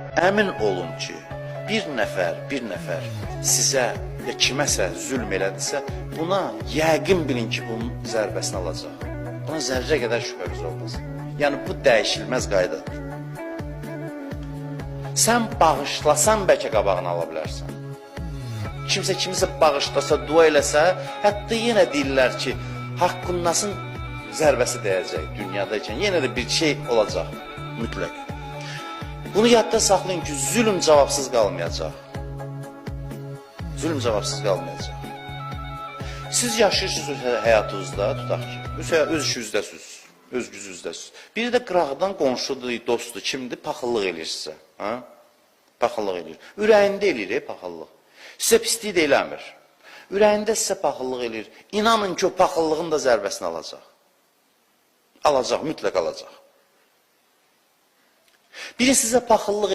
Əmin olun ki, bir nəfər sizə ya kiməsə zülm elədirsə, buna yəqin bilin ki, bunun zərbəsini alacaq. Buna zərrə qədər şübhəniz olmasın. Yəni, bu dəyişilməz qaydadır. Sən bağışlasan bəlkə qabağını ala bilərsən. Kimsə kimisə bağışlasa, dua eləsə, hətta yenə deyirlər ki, haqqınnasın zərbəsi dəyəcək dünyadaykən. Yenə də bir şey olacaq, mütləq. Bunu yadda saxlayın ki, zülm cavabsız qalmayacaq. Zülm cavabsız qalmayacaq. Siz yaşayırsınız həyatınızda, tutaq ki, öz işinizdəsiniz, öz gücünüzdəsiniz. Biri də qıraqdan qonşudur, dostdur, kimdir, paxıllıq eləyir sizə. Paxıllıq eləyir. Ürəyində eləyir, paxıllıq. Sizə pislik də eləmir. Ürəyində sizə paxıllıq eləyir. İnanın ki, o paxıllığın da zərbəsini alacaq. Alacaq, mütləq alacaq. Biri sizə paxıllıq